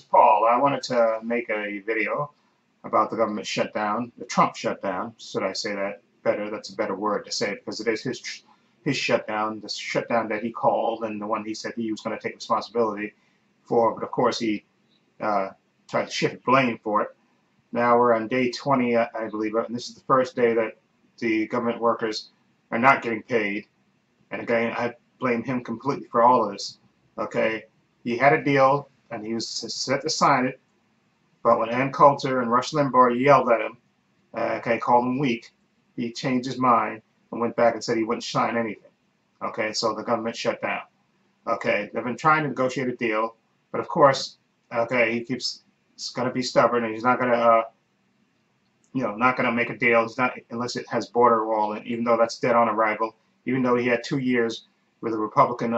Paul. I wanted to make a video about the government shutdown, the Trump shutdown. Should I say that better? That's a better word to say because it is his shutdown, the shutdown that he called and the one he said he was going to take responsibility for. But of course, he tried to shift blame for it. Now we're on day 20, I believe, and this is the first day that the government workers are not getting paid. And again, I blame him completely for all of this. Okay, he had a deal and he was set to sign it, but when Ann Coulter and Rush Limbaugh yelled at him, okay, called him weak, he changed his mind and went back and said he wouldn't sign anything. Okay, so the government shut down. Okay, they've been trying to negotiate a deal, but of course, okay, he's going to be stubborn and he's not going to, not going to make a deal. It's not unless it has border wall, and even though that's dead on arrival, even though he had 2 years with the Republican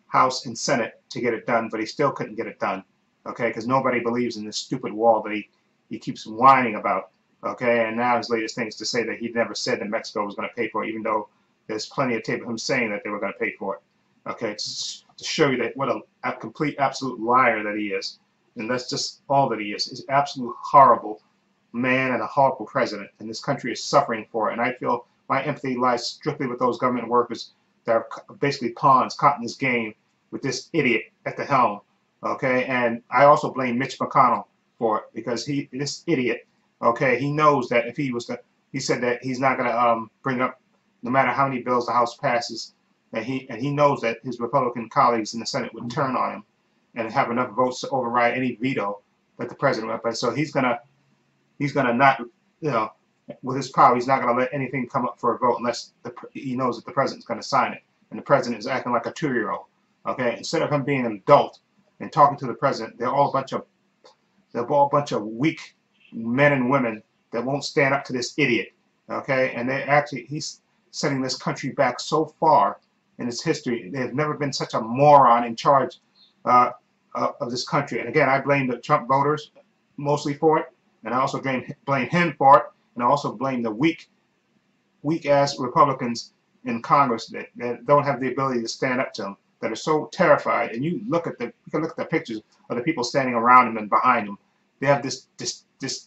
House and Senate to get it done, but he still couldn't get it done, okay, because nobody believes in this stupid wall that he keeps whining about, okay, and now his latest thing is to say that he never said that Mexico was going to pay for it, even though there's plenty of tape of him saying that they were going to pay for it, okay, to show you that what a complete, absolute liar that he is, and that's just all that he is. He's an absolute horrible man and a horrible president, and this country is suffering for it, and I feel my empathy lies strictly with those government workers that are basically pawns caught in this game with this idiot at the helm, okay? And I also blame Mitch McConnell for it because this idiot, okay, he knows that if he was to, he said that he's not going to bring up, no matter how many bills the House passes, and he knows that his Republican colleagues in the Senate would turn on him and have enough votes to override any veto that the president would. But so he's gonna not, with his power, he's not going to let anything come up for a vote unless he knows that the president's going to sign it. And the president is acting like a 2-year-old. Okay, instead of him being an adult and talking to the president, they're all a bunch of weak men and women that won't stand up to this idiot. Okay, and he's setting this country back so far in its history. There's never been such a moron in charge of this country. And again, I blame the Trump voters mostly for it, and I also blame him for it. And I also blame the weak-ass Republicans in Congress that don't have the ability to stand up to him, that are so terrified. And you can look at the pictures of the people standing around him and behind him. They have this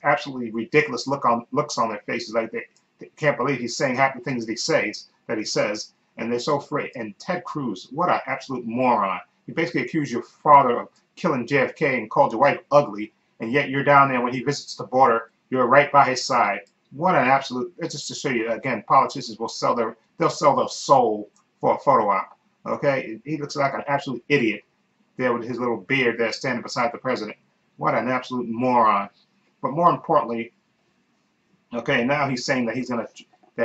absolutely ridiculous looks on their faces, like they can't believe he's saying half the things that he says, and they're so afraid. And Ted Cruz, what an absolute moron! He basically accused your father of killing JFK and called your wife ugly, and yet you're down there when he visits the border. You're right by his side. What an absolute! It's just to show you again, politicians will sell their soul for a photo op. Okay, he looks like an absolute idiot there with his little beard there standing beside the president. What an absolute moron! But more importantly, okay, now he's saying that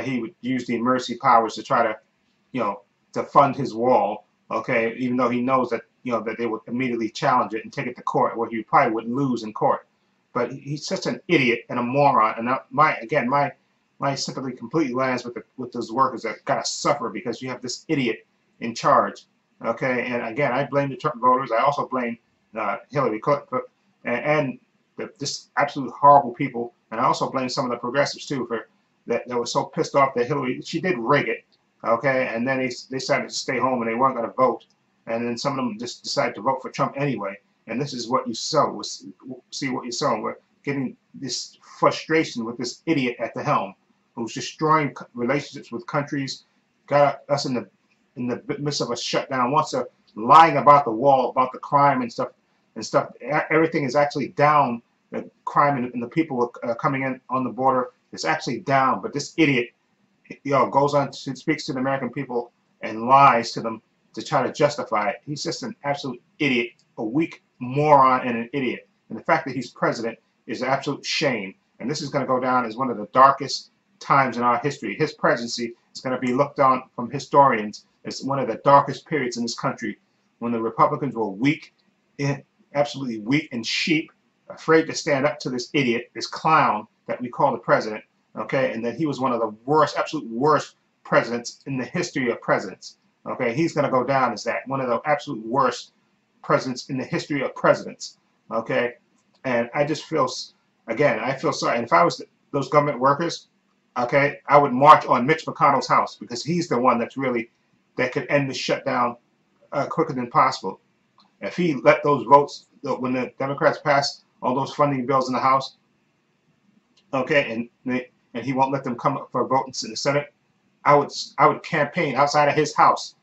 he would use the emergency powers to try to, to fund his wall. Okay, even though he knows that that they would immediately challenge it and take it to court, where he probably would lose in court. But he's such an idiot and a moron. And my sympathy completely lands with those workers that gotta suffer because you have this idiot in charge. Okay, and again, I blame the Trump voters. I also blame Hillary Clinton and this absolute horrible people. And I also blame some of the progressives too for that were so pissed off that she did rig it. Okay, and then they decided to stay home and they weren't going to vote. And then some of them just decided to vote for Trump anyway. And this is what you sow. See what you're sowing. We're getting this frustration with this idiot at the helm, who's destroying relationships with countries, got us in the midst of a shutdown. Wants to lying about the wall, about the crime and stuff. Everything is actually down. The crime and the people coming in on the border is actually down. But this idiot, goes on to speaks to the American people and lies to them to try to justify it. He's just an absolute idiot, a weak moron and an idiot. And the fact that he's president is an absolute shame. And this is going to go down as one of the darkest times in our history. His presidency is going to be looked on from historians as one of the darkest periods in this country, when the Republicans were weak, absolutely weak and sheep, afraid to stand up to this idiot, this clown that we call the president. Okay, and that he was one of the worst, absolute worst presidents in the history of presidents. Okay, he's going to go down as that, one of the absolute worst presidents in the history of presidents. Okay, and I just feel, again, I feel sorry. And if I was those government workers, okay, I would march on Mitch McConnell's house because he's the one that could end the shutdown quicker than possible. If he let those votes, when the Democrats pass all those funding bills in the House, okay, and he won't let them come up for a vote in the Senate, I would campaign outside of his house.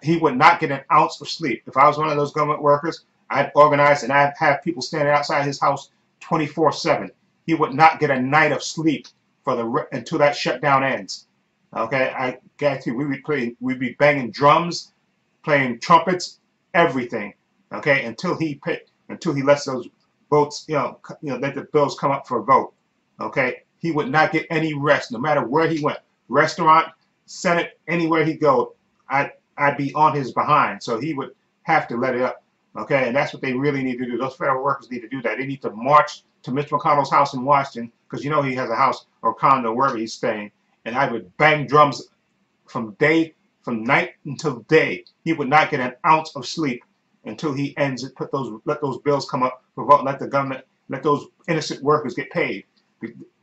He would not get an ounce of sleep. If I was one of those government workers, I'd organize and I'd have people standing outside his house 24/7. He would not get a night of sleep until that shutdown ends. Okay, I guarantee we'd be banging drums, playing trumpets, everything. Okay, until he lets those votes, let the bills come up for a vote. Okay, he would not get any rest, no matter where he went, restaurant, Senate, anywhere he go. I'd be on his behind, so he would have to let it up. Okay, and that's what they really need to do. Those federal workers need to do that. They need to march to Mitch McConnell's house in Washington, because he has a house or condo wherever he's staying, and I would bang drums from night until day. He would not get an ounce of sleep until he ends it. Let those bills come up for vote. Let those innocent workers get paid,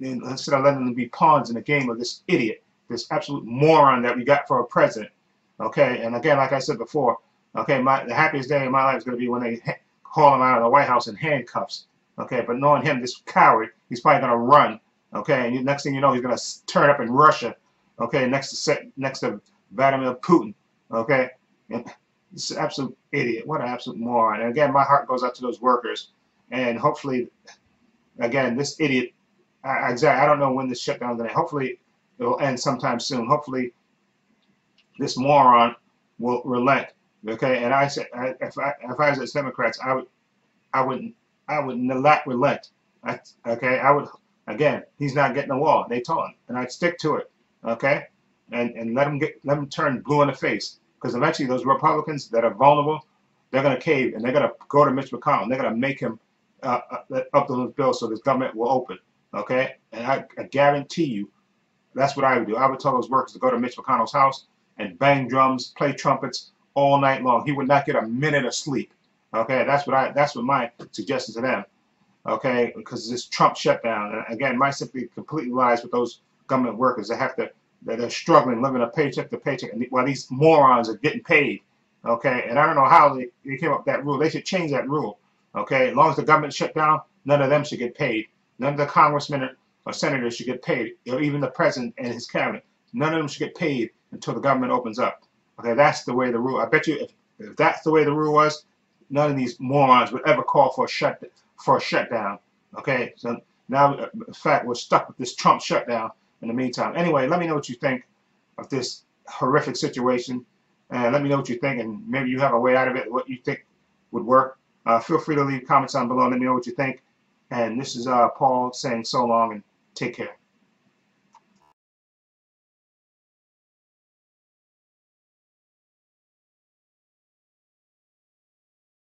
instead of letting them be pawns in the game of this idiot, this absolute moron that we got for a president. Okay, and again, like I said before, okay, the happiest day of my life is going to be when they haul him out of the White House in handcuffs. Okay, but knowing him, this coward, he's probably going to run. Okay, and next thing you know, he's going to turn up in Russia. Okay, next to Vladimir Putin. Okay, and this is an absolute idiot. What an absolute moron. And again, my heart goes out to those workers. And hopefully, again, this idiot, I don't know when this shutdown is going to end. Hopefully, it'll end sometime soon. Hopefully, this moron will relent. Okay, and I said, if I was as Democrats, I would not relent. I would, again, he's not getting the wall. They told him, and I'd stick to it. Okay, and let him turn blue in the face, because eventually those Republicans that are vulnerable, they're going to cave, and they're going to go to Mitch McConnell. And they're going to make him up those bills so this government will open. Okay, and I guarantee you, that's what I would do. I would tell those workers to go to Mitch McConnell's house and bang drums, play trumpets all night long. He would not get a minute of sleep. Okay, that's what my suggestion to them. Okay, because this Trump shutdown, and again, my sympathy completely lies with those government workers that they're struggling, living a paycheck to paycheck, and while these morons are getting paid. Okay, and I don't know how they came up with that rule. They should change that rule. Okay, as long as the government shut down, none of them should get paid. None of the congressmen or senators should get paid, or even the president and his cabinet. None of them should get paid until the government opens up. Okay, that's the way the rule. I bet you if that's the way the rule was, none of these morons would ever call for a shutdown. Okay, so now, in fact, we're stuck with this Trump shutdown in the meantime. Anyway, let me know what you think of this horrific situation, and let me know what you think, and maybe you have a way out of it, what you think would work. Feel free to leave comments down below. Let me know what you think. And this is Paul saying so long, and take care.